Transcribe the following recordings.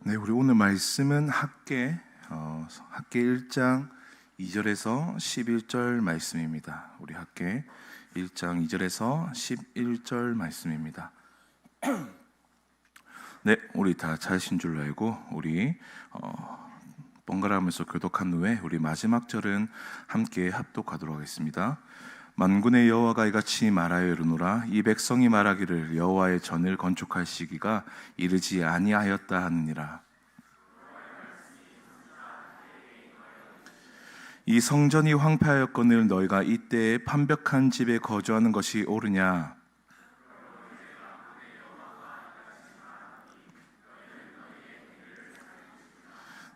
네, 우리 오늘 말씀은 학개 1장 2절에서 11절 말씀입니다. 우리 학개 1장 2절에서 11절 말씀입니다. 네, 우리 다 잘신 줄 알고 우리 번갈아가면서 교독한 후에 우리 마지막 절은 함께 합독하도록 하겠습니다. 만군의 여호와가 이같이 말하여 이르노라. 이 백성이 말하기를 여호와의 전을 건축할 시기가 이르지 아니하였다 하느니라. 이 성전이 황폐하였거늘 너희가 이때에 판벽한 집에 거주하는 것이 옳으냐?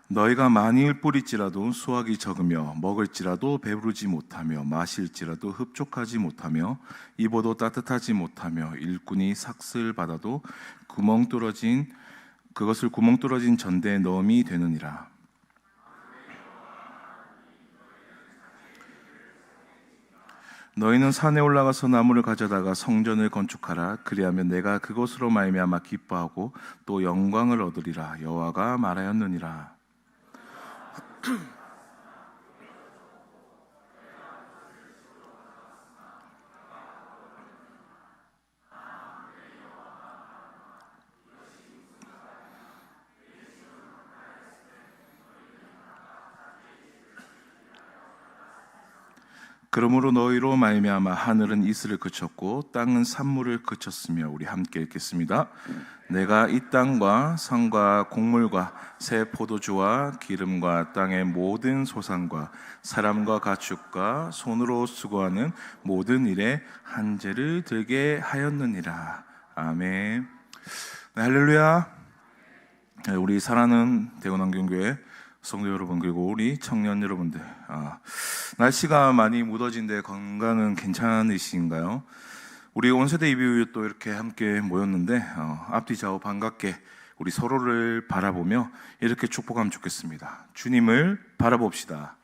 너희가 만일 뿌릴지라도 수확이 적으며 먹을지라도 배부르지 못하며 마실지라도 흡족하지 못하며 입어도 따뜻하지 못하며 일꾼이 삭슬 받아도 그것을 구멍 뚫어진 전대에 넣음이 되느니라. 너희는 산에 올라가서 나무를 가져다가 성전을 건축하라. 그리하면 내가 그것으로 말미암아 기뻐하고 또 영광을 얻으리라. 여호와가 말하였느니라. 그러므로 너희로 말미암아 하늘은 이슬을 그쳤고 땅은 산물을 그쳤으며, 우리 함께 읽겠습니다. 내가 이 땅과 성과 곡물과 새 포도주와 기름과 땅의 모든 소산과 사람과 가축과 손으로 수고하는 모든 일에 한재를 들게 하였느니라. 아멘. 네, 할렐루야. 우리 사랑하는 대원환경교회 성도 여러분, 그리고 우리 청년 여러분들, 날씨가 많이 무더진데 건강은 괜찮으신가요? 우리 온세대 이후 또 이렇게 함께 모였는데 앞뒤 좌우 반갑게 우리 서로를 바라보며 이렇게 축복하면 좋겠습니다. 주님을 바라봅시다.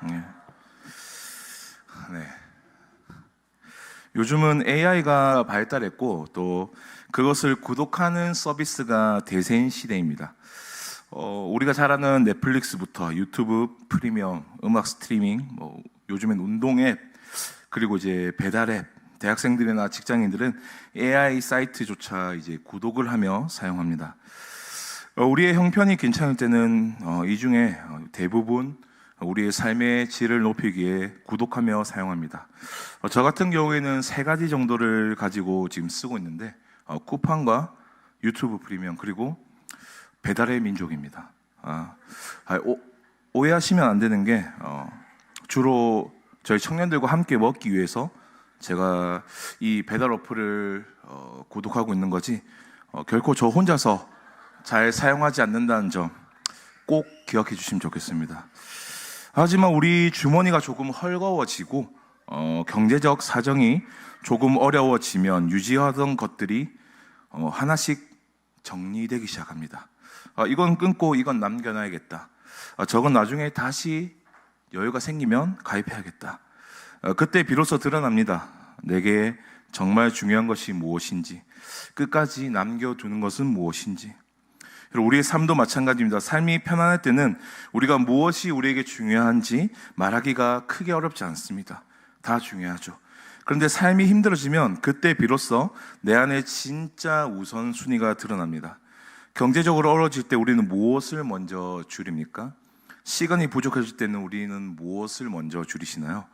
네. 요즘은 AI가 발달했고 또 그것을 구독하는 서비스가 대세인 시대입니다. 우리가 잘 아는 넷플릭스부터 유튜브 프리미엄, 음악 스트리밍, 요즘엔 운동 앱, 그리고 이제 배달 앱, 대학생들이나 직장인들은 AI 사이트조차 이제 구독을 하며 사용합니다. 우리의 형편이 괜찮을 때는 이 중에 대부분 우리의 삶의 질을 높이기에 구독하며 사용합니다. 저 같은 경우에는 3가지 정도를 가지고 지금 쓰고 있는데, 쿠팡과 유튜브 프리미엄, 그리고 배달의 민족입니다. 오해하시면 안 되는 게 주로 저희 청년들과 함께 먹기 위해서 제가 이 배달 어플을 구독하고 있는 거지, 결코 저 혼자서 잘 사용하지 않는다는 점 꼭 기억해 주시면 좋겠습니다. 하지만 우리 주머니가 조금 헐거워지고 경제적 사정이 조금 어려워지면 유지하던 것들이 하나씩 정리되기 시작합니다. 이건 끊고 이건 남겨놔야겠다. 저건 나중에 다시 여유가 생기면 가입해야겠다. 그때 비로소 드러납니다. 내게 정말 중요한 것이 무엇인지, 끝까지 남겨두는 것은 무엇인지. 우리의 삶도 마찬가지입니다. 삶이 편안할 때는 우리가 무엇이 우리에게 중요한지 말하기가 크게 어렵지 않습니다. 다 중요하죠. 그런데 삶이 힘들어지면 그때 비로소 내 안에 진짜 우선순위가 드러납니다. 경제적으로 어려워질 때 우리는 무엇을 먼저 줄입니까? 시간이 부족해질 때는 우리는 무엇을 먼저 줄이시나요?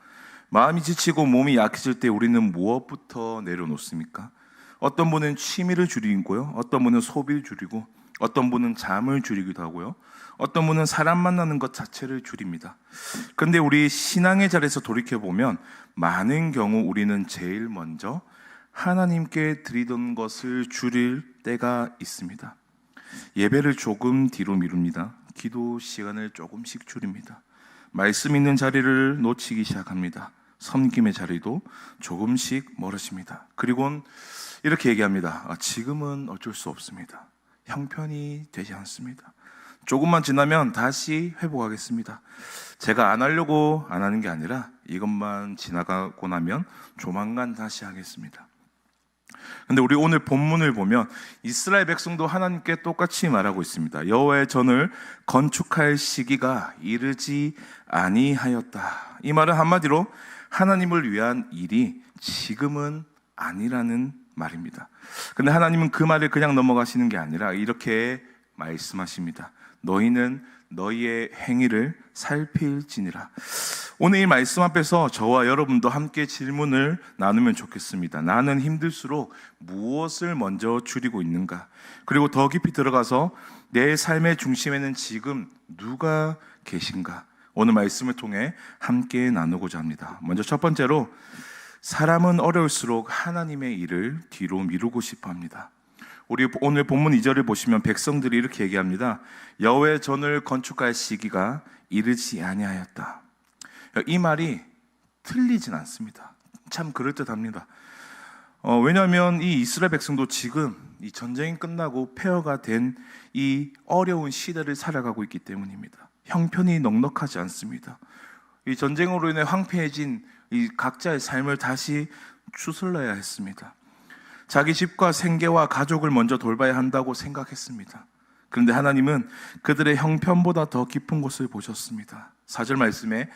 마음이 지치고 몸이 약해질 때 우리는 무엇부터 내려놓습니까? 어떤 분은 취미를 줄이고요, 어떤 분은 소비를 줄이고, 어떤 분은 잠을 줄이기도 하고요, 어떤 분은 사람 만나는 것 자체를 줄입니다. 그런데 우리 신앙의 자리에서 돌이켜보면 많은 경우 우리는 제일 먼저 하나님께 드리던 것을 줄일 때가 있습니다. 예배를 조금 뒤로 미룹니다. 기도 시간을 조금씩 줄입니다. 말씀 있는 자리를 놓치기 시작합니다. 섬김의 자리도 조금씩 멀어집니다. 그리고는 이렇게 얘기합니다. 지금은 어쩔 수 없습니다. 형편이 되지 않습니다. 조금만 지나면 다시 회복하겠습니다. 제가 안 하려고 안 하는 게 아니라 이것만 지나가고 나면 조만간 다시 하겠습니다. 근데 우리 오늘 본문을 보면 이스라엘 백성도 하나님께 똑같이 말하고 있습니다. 여호와의 전을 건축할 시기가 이르지 아니하였다. 이 말은 한마디로 하나님을 위한 일이 지금은 아니라는 말입니다. 근데 하나님은 그 말을 그냥 넘어가시는 게 아니라 이렇게 말씀하십니다. 너희는 너희의 행위를 살필지니라. 오늘 이 말씀 앞에서 저와 여러분도 함께 질문을 나누면 좋겠습니다. 나는 힘들수록 무엇을 먼저 줄이고 있는가? 그리고 더 깊이 들어가서 내 삶의 중심에는 지금 누가 계신가? 오늘 말씀을 통해 함께 나누고자 합니다. 먼저 첫 번째로, 사람은 어려울수록 하나님의 일을 뒤로 미루고 싶어 합니다. 우리 오늘 본문 2절을 보시면 백성들이 이렇게 얘기합니다. 여호와의 전을 건축할 시기가 이르지 아니하였다. 이 말이 틀리진 않습니다. 참 그럴듯합니다. 왜냐하면 이 이스라엘 백성도 지금 이 전쟁이 끝나고 폐허가 된 이 어려운 시대를 살아가고 있기 때문입니다. 형편이 넉넉하지 않습니다. 이 전쟁으로 인해 황폐해진 이 각자의 삶을 다시 추슬러야 했습니다. 자기 집과 생계와 가족을 먼저 돌봐야 한다고 생각했습니다. 그런데 하나님은 그들의 형편보다 더 깊은 곳을 보셨습니다. 4절 말씀에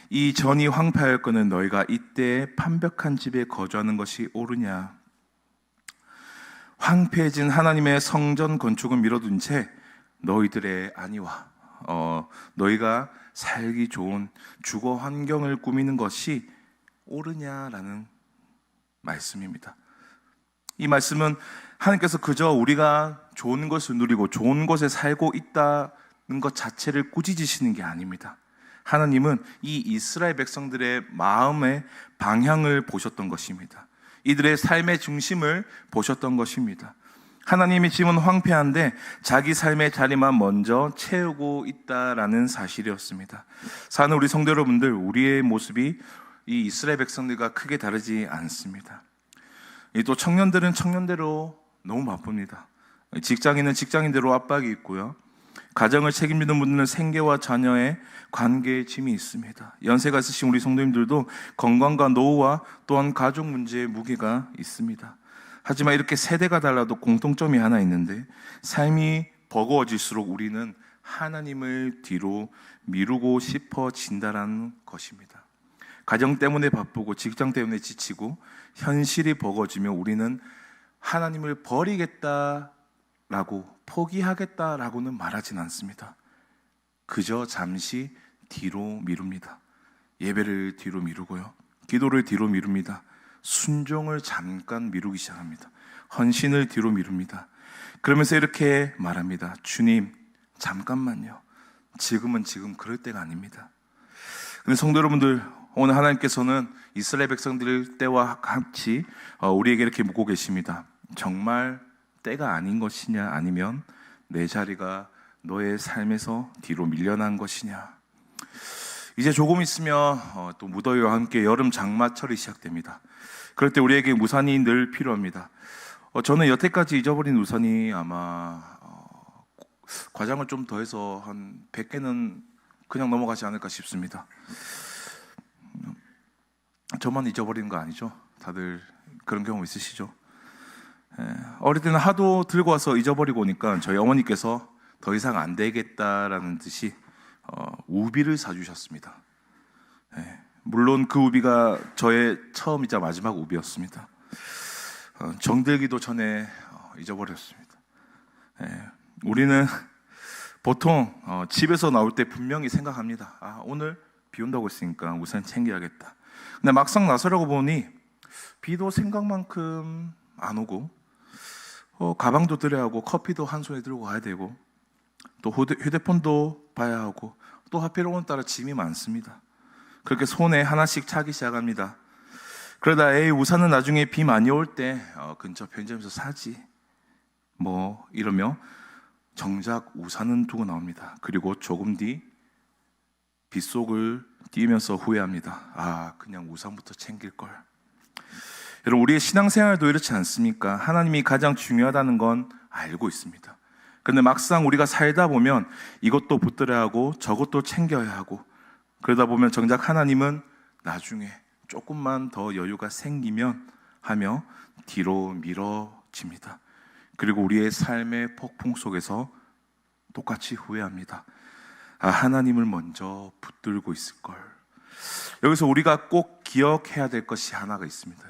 이 전이 황폐하였거늘 너희가 이때 판벽한 집에 거주하는 것이 옳으냐. 황폐해진 하나님의 성전 건축을 미뤄둔 채 너희들의 안위와 너희가 살기 좋은 주거 환경을 꾸미는 것이 옳으냐라는 말씀입니다. 이 말씀은 하나님께서 그저 우리가 좋은 것을 누리고 좋은 곳에 살고 있다는 것 자체를 꾸짖으시는 게 아닙니다. 하나님은 이 이스라엘 백성들의 마음의 방향을 보셨던 것입니다. 이들의 삶의 중심을 보셨던 것입니다. 하나님이 지금은 황폐한데 자기 삶의 자리만 먼저 채우고 있다라는 사실이었습니다. 사는 우리 성도 여러분들, 우리의 모습이 이 이스라엘 백성들과 크게 다르지 않습니다. 또 청년들은 청년대로 너무 바쁩니다. 직장인은 직장인대로 압박이 있고요. 가정을 책임지는 분들은 생계와 자녀의 관계의 짐이 있습니다. 연세가 있으신 우리 성도님들도 건강과 노후와 또한 가족 문제의 무게가 있습니다. 하지만 이렇게 세대가 달라도 공통점이 하나 있는데, 삶이 버거워질수록 우리는 하나님을 뒤로 미루고 싶어진다는 것입니다. 가정 때문에 바쁘고 직장 때문에 지치고 현실이 버거워지면 우리는 하나님을 버리겠다라고, 포기하겠다라고는 말하진 않습니다. 그저 잠시 뒤로 미룹니다. 예배를 뒤로 미루고요, 기도를 뒤로 미룹니다. 순종을 잠깐 미루기 시작합니다. 헌신을 뒤로 미룹니다. 그러면서 이렇게 말합니다. 주님, 잠깐만요. 지금은 지금 그럴 때가 아닙니다. 근데 성도 여러분들, 오늘 하나님께서는 이스라엘 백성들 때와 같이 우리에게 이렇게 묻고 계십니다. 정말 때가 아닌 것이냐, 아니면 내 자리가 너의 삶에서 뒤로 밀려난 것이냐. 이제 조금 있으면 또 무더위와 함께 여름 장마철이 시작됩니다. 그럴 때 우리에게 우산이 늘 필요합니다. 저는 여태까지 잊어버린 우산이 아마 과장을 좀 더해서 한 100개는 그냥 넘어가지 않을까 싶습니다. 저만 잊어버리는 거 아니죠? 다들 그런 경험 있으시죠? 어릴 때는 하도 들고 와서 잊어버리고 오니까 저희 어머니께서 더 이상 안 되겠다라는 듯이 우비를 사주셨습니다. 물론 그 우비가 저의 처음이자 마지막 우비였습니다. 정들기도 전에 잊어버렸습니다. 우리는 보통 집에서 나올 때 분명히 생각합니다. 오늘 비 온다고 했으니까 우산 챙겨야겠다. 근데 막상 나서려고 보니 비도 생각만큼 안 오고, 가방도 들어야 하고, 커피도 한 손에 들고 가야 되고, 또 휴대폰도 봐야 하고, 또 하필 오늘따라 짐이 많습니다. 그렇게 손에 하나씩 차기 시작합니다. 그러다 우산은 나중에 비 많이 올 때 근처 편의점에서 사지 뭐 이러며 정작 우산은 두고 나옵니다. 그리고 조금 뒤 빗속을 뛰면서 후회합니다. 그냥 우산부터 챙길걸. 여러분, 우리의 신앙생활도 이렇지 않습니까? 하나님이 가장 중요하다는 건 알고 있습니다. 그런데 막상 우리가 살다 보면 이것도 붙들어야 하고 저것도 챙겨야 하고, 그러다 보면 정작 하나님은 나중에 조금만 더 여유가 생기면 하며 뒤로 미뤄집니다. 그리고 우리의 삶의 폭풍 속에서 똑같이 후회합니다. 하나님을 먼저 붙들고 있을걸. 여기서 우리가 꼭 기억해야 될 것이 하나가 있습니다.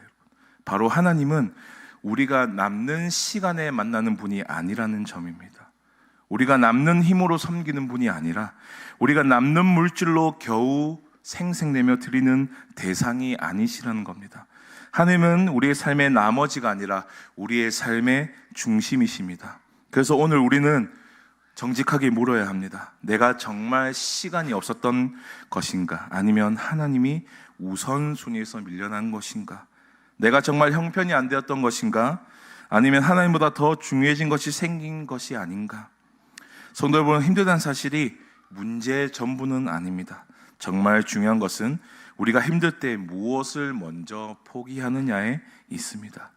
바로 하나님은 우리가 남는 시간에 만나는 분이 아니라는 점입니다. 우리가 남는 힘으로 섬기는 분이 아니라 우리가 남는 물질로 겨우 생색내며 드리는 대상이 아니시라는 겁니다. 하나님은 우리의 삶의 나머지가 아니라 우리의 삶의 중심이십니다. 그래서 오늘 우리는 정직하게 물어야 합니다. 내가 정말 시간이 없었던 것인가? 아니면 하나님이 우선순위에서 밀려난 것인가? 내가 정말 형편이 안 되었던 것인가? 아니면 하나님보다 더 중요해진 것이 생긴 것이 아닌가? 성도 여러분, 힘들다는 사실이 문제의 전부는 아닙니다. 정말 중요한 것은 우리가 힘들 때 무엇을 먼저 포기하느냐에 있습니다.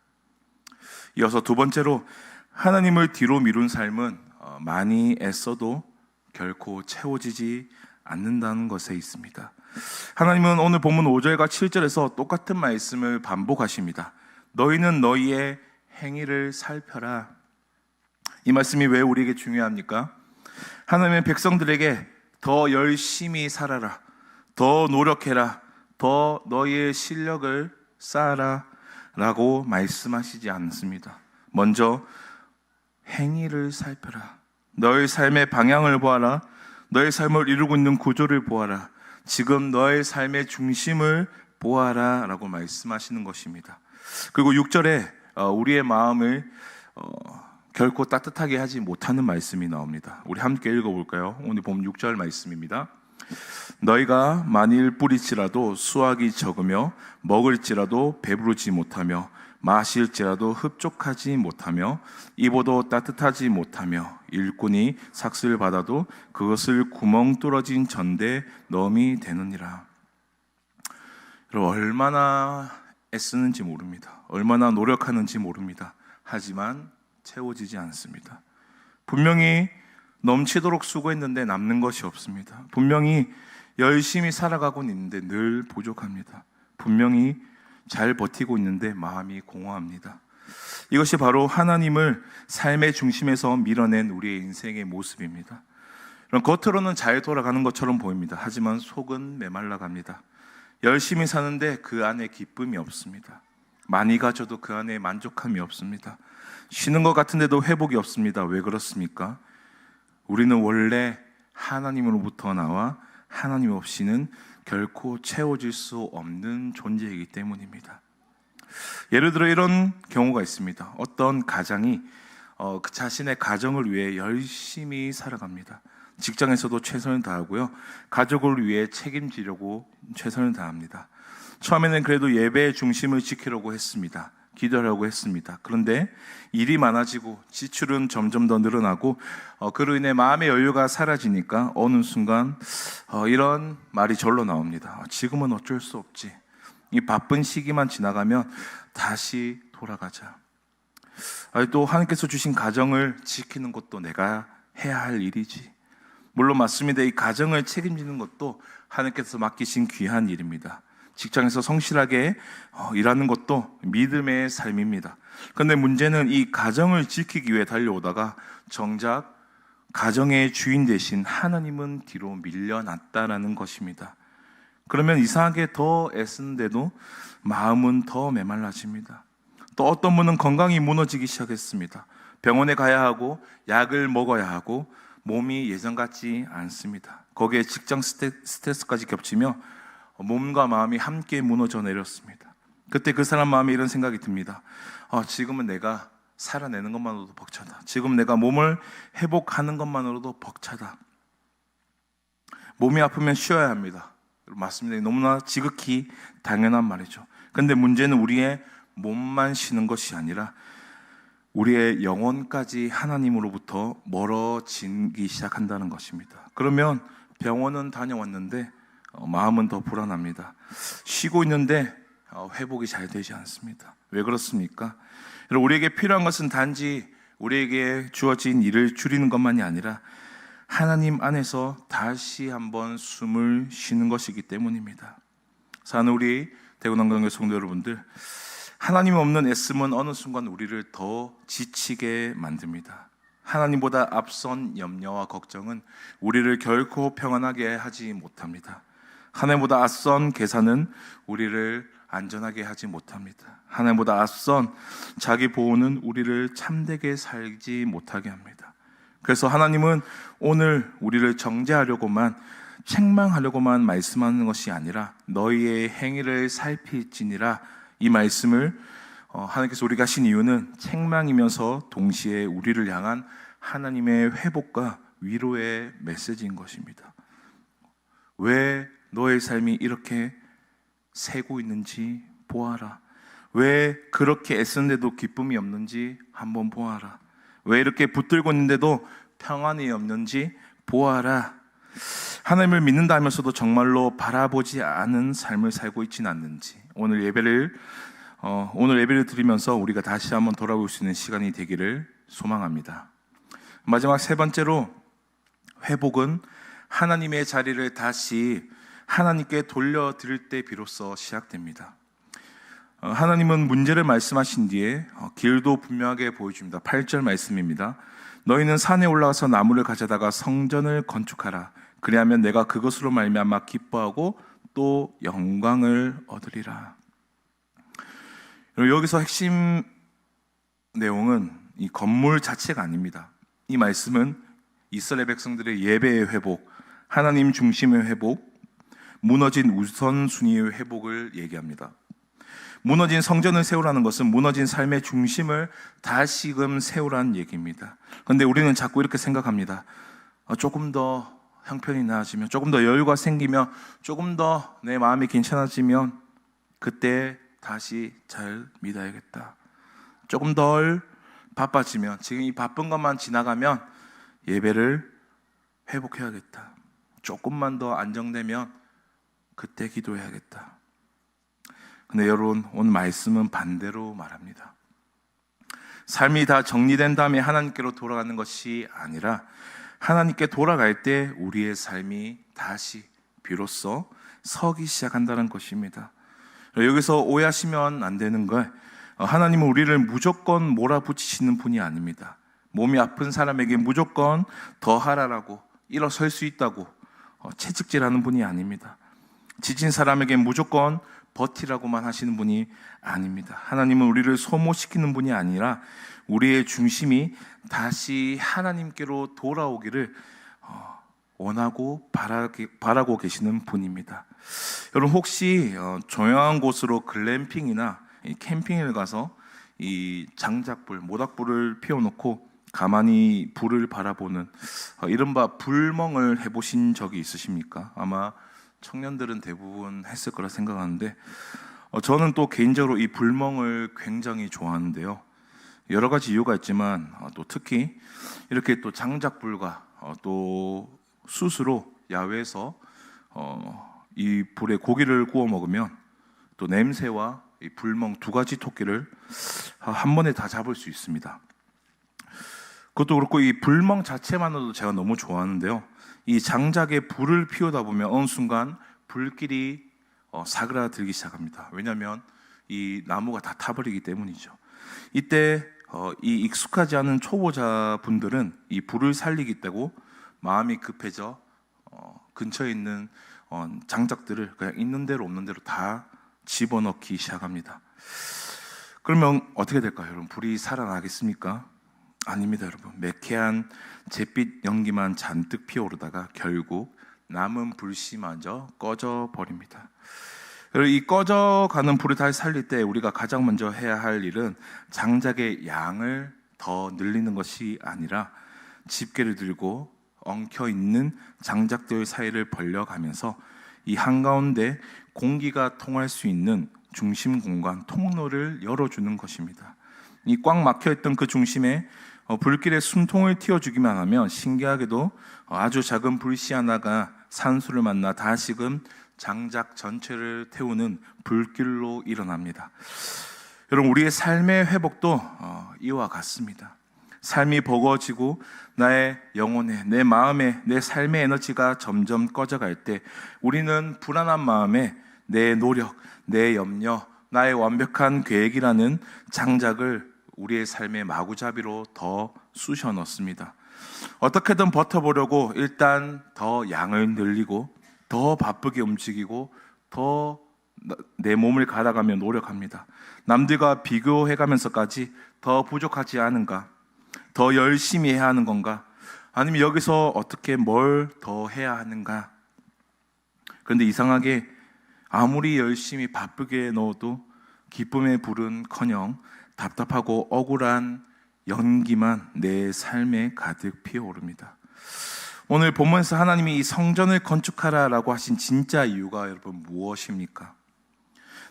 이어서 두 번째로, 하나님을 뒤로 미룬 삶은 많이 애써도 결코 채워지지 않는다는 것에 있습니다. 하나님은 오늘 본문 5절과 7절에서 똑같은 말씀을 반복하십니다. 너희는 너희의 행위를 살펴라. 이 말씀이 왜 우리에게 중요합니까? 하나님의 백성들에게 더 열심히 살아라, 더 노력해라, 더 너희의 실력을 쌓아라 라고 말씀하시지 않습니다. 먼저 행위를 살펴라. 너의 삶의 방향을 보아라. 너의 삶을 이루고 있는 구조를 보아라. 지금 너의 삶의 중심을 보아라 라고 말씀하시는 것입니다. 그리고 6절에 우리의 마음을 결코 따뜻하게 하지 못하는 말씀이 나옵니다. 우리 함께 읽어볼까요? 오늘 본 6절 말씀입니다. 너희가 만일 뿌릴지라도 수확이 적으며 먹을지라도 배부르지 못하며 마실지라도 흡족하지 못하며 입어도 따뜻하지 못하며 일꾼이 삭슬 받아도 그것을 구멍 뚫어진 전대 넣음이 되느니라. 여러분, 얼마나 애쓰는지 모릅니다. 얼마나 노력하는지 모릅니다. 하지만 채워지지 않습니다. 분명히 넘치도록 수고했는데 남는 것이 없습니다. 분명히 열심히 살아가고 있는데 늘 부족합니다. 분명히 잘 버티고 있는데 마음이 공허합니다. 이것이 바로 하나님을 삶의 중심에서 밀어낸 우리의 인생의 모습입니다. 겉으로는 잘 돌아가는 것처럼 보입니다. 하지만 속은 메말라갑니다. 열심히 사는데 그 안에 기쁨이 없습니다. 많이 가져도 그 안에 만족함이 없습니다. 쉬는 것 같은데도 회복이 없습니다. 왜 그렇습니까? 우리는 원래 하나님으로부터 나와 하나님 없이는 결코 채워질 수 없는 존재이기 때문입니다. 예를 들어 이런 경우가 있습니다. 어떤 가장이 그 자신의 가정을 위해 열심히 살아갑니다. 직장에서도 최선을 다하고요, 가족을 위해 책임지려고 최선을 다합니다. 처음에는 그래도 예배의 중심을 지키려고 했습니다. 기도하려고 했습니다. 그런데 일이 많아지고 지출은 점점 더 늘어나고 그로 인해 마음의 여유가 사라지니까 어느 순간 이런 말이 절로 나옵니다. 지금은 어쩔 수 없지. 이 바쁜 시기만 지나가면 다시 돌아가자. 또 하나님께서 주신 가정을 지키는 것도 내가 해야 할 일이지. 물론 맞습니다. 이 가정을 책임지는 것도 하나님께서 맡기신 귀한 일입니다. 직장에서 성실하게 일하는 것도 믿음의 삶입니다. 그런데 문제는 이 가정을 지키기 위해 달려오다가 정작 가정의 주인 대신 하나님은 뒤로 밀려났다라는 것입니다. 그러면 이상하게 더 애쓰는데도 마음은 더 메말라집니다. 또 어떤 분은 건강이 무너지기 시작했습니다. 병원에 가야 하고 약을 먹어야 하고 몸이 예전 같지 않습니다. 거기에 직장 스트레스까지 겹치며 몸과 마음이 함께 무너져 내렸습니다. 그때 그 사람 마음에 이런 생각이 듭니다. 지금은 내가 살아내는 것만으로도 벅차다. 지금 내가 몸을 회복하는 것만으로도 벅차다. 몸이 아프면 쉬어야 합니다. 맞습니다. 너무나 지극히 당연한 말이죠. 그런데 문제는 우리의 몸만 쉬는 것이 아니라 우리의 영혼까지 하나님으로부터 멀어지기 시작한다는 것입니다. 그러면 병원은 다녀왔는데 마음은 더 불안합니다. 쉬고 있는데 회복이 잘 되지 않습니다. 왜 그렇습니까? 우리에게 필요한 것은 단지 우리에게 주어진 일을 줄이는 것만이 아니라 하나님 안에서 다시 한번 숨을 쉬는 것이기 때문입니다. 사는 우리 대구남강교회 성도 여러분들, 하나님 없는 애씀은 어느 순간 우리를 더 지치게 만듭니다. 하나님보다 앞선 염려와 걱정은 우리를 결코 평안하게 하지 못합니다. 하나님보다 앞선 계산은 우리를 안전하게 하지 못합니다. 하나님보다 앞선 자기 보호는 우리를 참되게 살지 못하게 합니다. 그래서 하나님은 오늘 우리를 정죄하려고만, 책망하려고만 말씀하는 것이 아니라 너희의 행위를 살필지니라, 이 말씀을 하나님께서 우리가 하신 이유는 책망이면서 동시에 우리를 향한 하나님의 회복과 위로의 메시지인 것입니다. 왜 너의 삶이 이렇게 새고 있는지 보아라. 왜 그렇게 애쓰는데도 기쁨이 없는지 한번 보아라. 왜 이렇게 붙들고 있는데도 평안이 없는지 보아라. 하나님을 믿는다 하면서도 정말로 바라보지 않은 삶을 살고 있지는 않는지, 오늘 예배를 드리면서 우리가 다시 한번 돌아볼 수 있는 시간이 되기를 소망합니다. 마지막 세 번째로, 회복은 하나님의 자리를 다시 하나님께 돌려드릴 때 비로소 시작됩니다. 하나님은 문제를 말씀하신 뒤에 길도 분명하게 보여줍니다. 8절 말씀입니다. 너희는 산에 올라가서 나무를 가져다가 성전을 건축하라. 그리하면 내가 그것으로 말미암아 기뻐하고 또 영광을 얻으리라. 여기서 핵심 내용은 이 건물 자체가 아닙니다. 이 말씀은 이스라엘 백성들의 예배의 회복, 하나님 중심의 회복, 무너진 우선순위의 회복을 얘기합니다. 무너진 성전을 세우라는 것은 무너진 삶의 중심을 다시금 세우라는 얘기입니다. 그런데 우리는 자꾸 이렇게 생각합니다. 조금 더 형편이 나아지면, 조금 더 여유가 생기면, 조금 더 내 마음이 괜찮아지면 그때 다시 잘 믿어야겠다. 조금 덜 바빠지면, 지금 이 바쁜 것만 지나가면 예배를 회복해야겠다. 조금만 더 안정되면 그때 기도해야겠다. 근데 여러분, 오늘 말씀은 반대로 말합니다. 삶이 다 정리된 다음에 하나님께로 돌아가는 것이 아니라 하나님께 돌아갈 때 우리의 삶이 다시 비로소 서기 시작한다는 것입니다. 여기서 오해하시면 안 되는 걸, 하나님은 우리를 무조건 몰아붙이시는 분이 아닙니다. 몸이 아픈 사람에게 무조건 더 하라라고, 일어설 수 있다고 채찍질하는 분이 아닙니다. 지친 사람에게 무조건 버티라고만 하시는 분이 아닙니다. 하나님은 우리를 소모시키는 분이 아니라 우리의 중심이 다시 하나님께로 돌아오기를 원하고 바라고 계시는 분입니다. 여러분, 혹시 조용한 곳으로 글램핑이나 캠핑을 가서 이 장작불, 모닥불을 피워놓고 가만히 불을 바라보는 이른바 불멍을 해보신 적이 있으십니까? 아마 청년들은 대부분 했을 거라 생각하는데, 저는 또 개인적으로 이 불멍을 굉장히 좋아하는데요. 여러 가지 이유가 있지만 또 특히 이렇게 또 장작불과 또 숯으로 야외에서 이 불에 고기를 구워 먹으면 또 냄새와 이 불멍 두 가지 토끼를 한 번에 다 잡을 수 있습니다. 그것도 그렇고 이 불멍 자체만으로도 제가 너무 좋아하는데요. 이 장작에 불을 피우다 보면 어느 순간 불길이 사그라들기 시작합니다. 왜냐하면 이 나무가 다 타버리기 때문이죠. 이때 이 익숙하지 않은 초보자분들은 이 불을 살리기 때고 마음이 급해져 근처에 있는 장작들을 그냥 있는 대로 없는 대로 다 집어넣기 시작합니다. 그러면 어떻게 될까요, 여러분? 불이 살아나겠습니까? 아닙니다, 여러분. 매캐한 잿빛 연기만 잔뜩 피어오르다가 결국 남은 불씨마저 꺼져 버립니다. 이 꺼져가는 불을 다시 살릴 때 우리가 가장 먼저 해야 할 일은 장작의 양을 더 늘리는 것이 아니라 집게를 들고 엉켜있는 장작들 사이를 벌려가면서 이 한가운데 공기가 통할 수 있는 중심 공간, 통로를 열어주는 것입니다. 이 꽉 막혀있던 그 중심에 불길의 숨통을 틔워주기만 하면 신기하게도 아주 작은 불씨 하나가 산수를 만나 다시금 장작 전체를 태우는 불길로 일어납니다. 여러분, 우리의 삶의 회복도 이와 같습니다. 삶이 버거워지고 나의 영혼에, 내 마음에, 내 삶의 에너지가 점점 꺼져갈 때 우리는 불안한 마음에 내 노력, 내 염려, 나의 완벽한 계획이라는 장작을 우리의 삶의 마구잡이로 더 쑤셔 넣습니다. 어떻게든 버텨보려고 일단 더 양을 늘리고 더 바쁘게 움직이고 더 내 몸을 갈아가며 노력합니다. 남들과 비교해가면서까지 더 부족하지 않은가? 더 열심히 해야 하는 건가? 아니면 여기서 어떻게 뭘 더 해야 하는가? 그런데 이상하게 아무리 열심히 바쁘게 넣어도 기쁨의 불은커녕 답답하고 억울한 연기만 내 삶에 가득 피어오릅니다. 오늘 본문에서 하나님이 이 성전을 건축하라라고 하신 진짜 이유가 여러분 무엇입니까?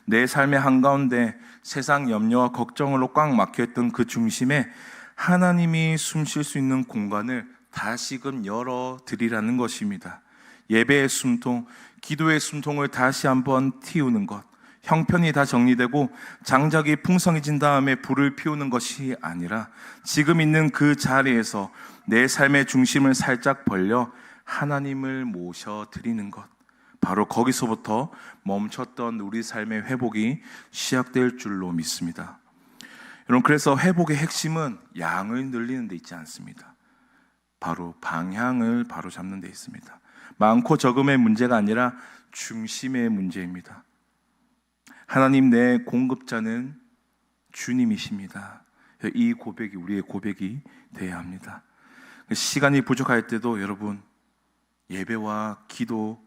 내 삶의 한가운데 세상 염려와 걱정으로 꽉 막혀있던 그 중심에 하나님이 숨 쉴 수 있는 공간을 다시금 열어드리라는 것입니다. 예배의 숨통, 기도의 숨통을 다시 한번 틔우는 것, 형편이 다 정리되고 장작이 풍성해진 다음에 불을 피우는 것이 아니라 지금 있는 그 자리에서 내 삶의 중심을 살짝 벌려 하나님을 모셔드리는 것, 바로 거기서부터 멈췄던 우리 삶의 회복이 시작될 줄로 믿습니다. 여러분, 그래서 회복의 핵심은 양을 늘리는 데 있지 않습니다. 바로 방향을 바로 잡는 데 있습니다. 많고 적음의 문제가 아니라 중심의 문제입니다. 하나님, 내 공급자는 주님이십니다. 이 고백이 우리의 고백이 되어야 합니다. 시간이 부족할 때도 여러분, 예배와 기도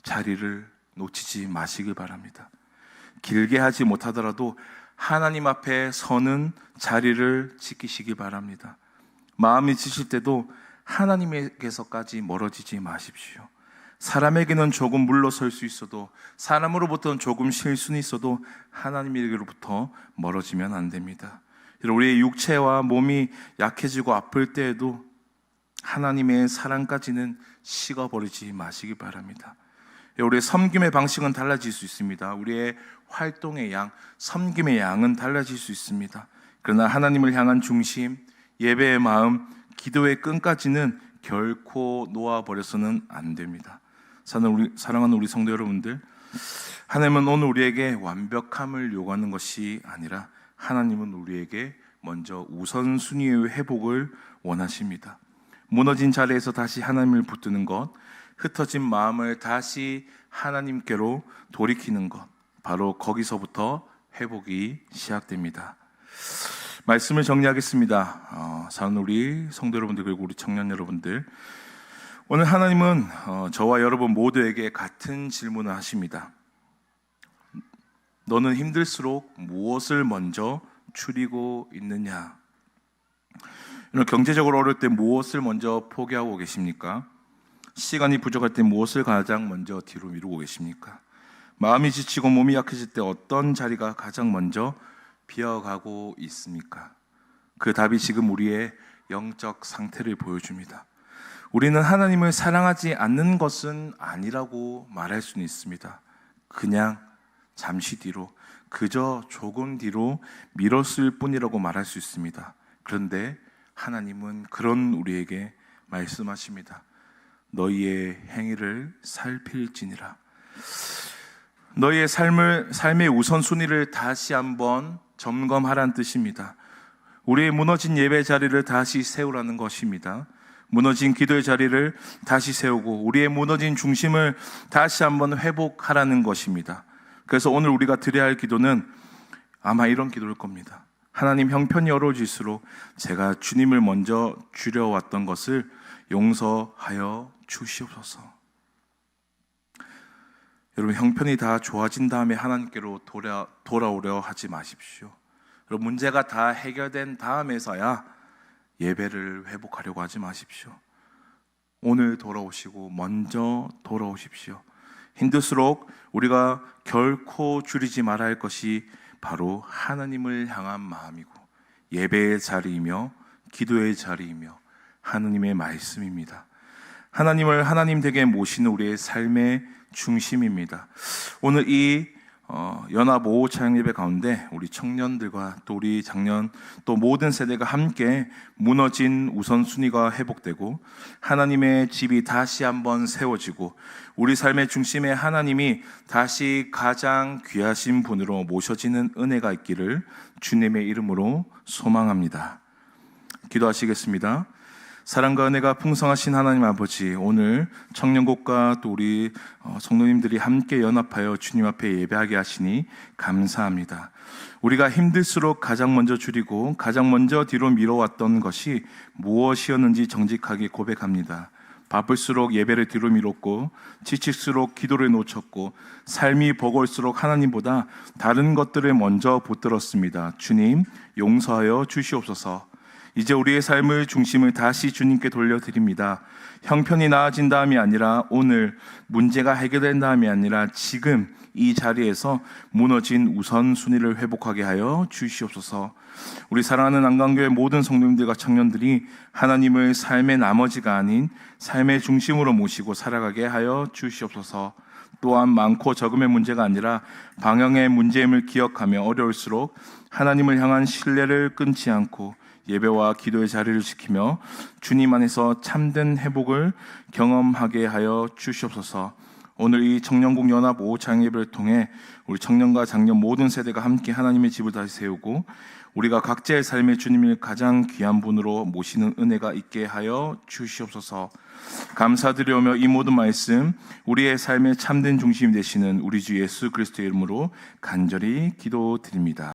자리를 놓치지 마시길 바랍니다. 길게 하지 못하더라도 하나님 앞에 서는 자리를 지키시기 바랍니다. 마음이 지칠 때도 하나님에게서까지 멀어지지 마십시오. 사람에게는 조금 물러설 수 있어도, 사람으로부터는 조금 실수는 있어도 하나님에게로부터 멀어지면 안 됩니다. 우리의 육체와 몸이 약해지고 아플 때에도 하나님의 사랑까지는 식어버리지 마시기 바랍니다. 우리의 섬김의 방식은 달라질 수 있습니다. 우리의 활동의 양, 섬김의 양은 달라질 수 있습니다. 그러나 하나님을 향한 중심, 예배의 마음, 기도의 끈까지는 결코 놓아버려서는 안 됩니다. 사랑하는 우리 성도 여러분들, 하나님은 오늘 우리에게 완벽함을 요구하는 것이 아니라 하나님은 우리에게 먼저 우선순위의 회복을 원하십니다. 무너진 자리에서 다시 하나님을 붙드는 것, 흩어진 마음을 다시 하나님께로 돌이키는 것, 바로 거기서부터 회복이 시작됩니다. 말씀을 정리하겠습니다. 사는 우리 성도 여러분들, 그리고 우리 청년 여러분들, 오늘 하나님은 저와 여러분 모두에게 같은 질문을 하십니다. 너는 힘들수록 무엇을 먼저 추리고 있느냐? 경제적으로 어려울 때 무엇을 먼저 포기하고 계십니까? 시간이 부족할 때 무엇을 가장 먼저 뒤로 미루고 계십니까? 마음이 지치고 몸이 약해질 때 어떤 자리가 가장 먼저 비어가고 있습니까? 그 답이 지금 우리의 영적 상태를 보여줍니다. 우리는 하나님을 사랑하지 않는 것은 아니라고 말할 수는 있습니다. 그냥 잠시 뒤로, 그저 조금 뒤로 미뤘을 뿐이라고 말할 수 있습니다. 그런데 하나님은 그런 우리에게 말씀하십니다. 너희의 행위를 살필지니라. 너희의 삶의 우선순위를 다시 한번 점검하라는 뜻입니다. 우리의 무너진 예배 자리를 다시 세우라는 것입니다. 무너진 기도의 자리를 다시 세우고 우리의 무너진 중심을 다시 한번 회복하라는 것입니다. 그래서 오늘 우리가 드려야 할 기도는 아마 이런 기도일 겁니다. 하나님, 형편이 어려워질수록 제가 주님을 먼저 줄여왔던 것을 용서하여 주시옵소서. 여러분, 형편이 다 좋아진 다음에 하나님께로 돌아오려 하지 마십시오. 여러분, 문제가 다 해결된 다음에서야 예배를 회복하려고 하지 마십시오. 오늘 돌아오시고 먼저 돌아오십시오. 힘들수록 우리가 결코 줄이지 말아야 할 것이 바로 하나님을 향한 마음이고 예배의 자리이며 기도의 자리이며 하나님의 말씀입니다. 하나님을 하나님 되게 모시는 우리의 삶의 중심입니다. 오늘 이 연합 5호 찬양 예배 가운데 우리 청년들과 또 우리 장년 또 모든 세대가 함께 무너진 우선순위가 회복되고 하나님의 집이 다시 한번 세워지고 우리 삶의 중심에 하나님이 다시 가장 귀하신 분으로 모셔지는 은혜가 있기를 주님의 이름으로 소망합니다. 기도하시겠습니다. 사랑과 은혜가 풍성하신 하나님 아버지, 오늘 청년곡과 또 우리 성도님들이 함께 연합하여 주님 앞에 예배하게 하시니 감사합니다. 우리가 힘들수록 가장 먼저 줄이고 가장 먼저 뒤로 미뤄왔던 것이 무엇이었는지 정직하게 고백합니다. 바쁠수록 예배를 뒤로 미뤘고 지칠수록 기도를 놓쳤고 삶이 버거울수록 하나님보다 다른 것들을 먼저 붙들었습니다. 주님, 용서하여 주시옵소서. 이제 우리의 삶의 중심을 다시 주님께 돌려드립니다. 형편이 나아진 다음이 아니라 오늘 문제가 해결된 다음이 아니라 지금 이 자리에서 무너진 우선순위를 회복하게 하여 주시옵소서. 우리 사랑하는 안강교회 모든 성도님들과 청년들이 하나님을 삶의 나머지가 아닌 삶의 중심으로 모시고 살아가게 하여 주시옵소서. 또한 많고 적음의 문제가 아니라 방향의 문제임을 기억하며 어려울수록 하나님을 향한 신뢰를 끊지 않고 예배와 기도의 자리를 지키며 주님 안에서 참된 회복을 경험하게 하여 주시옵소서. 오늘 이 청년국 연합 5호 찬양 예배를 통해 우리 청년과 장년 모든 세대가 함께 하나님의 집을 다시 세우고 우리가 각자의 삶의 주님을 가장 귀한 분으로 모시는 은혜가 있게 하여 주시옵소서. 감사드리오며 이 모든 말씀 우리의 삶의 참된 중심이 되시는 우리 주 예수 그리스도의 이름으로 간절히 기도드립니다.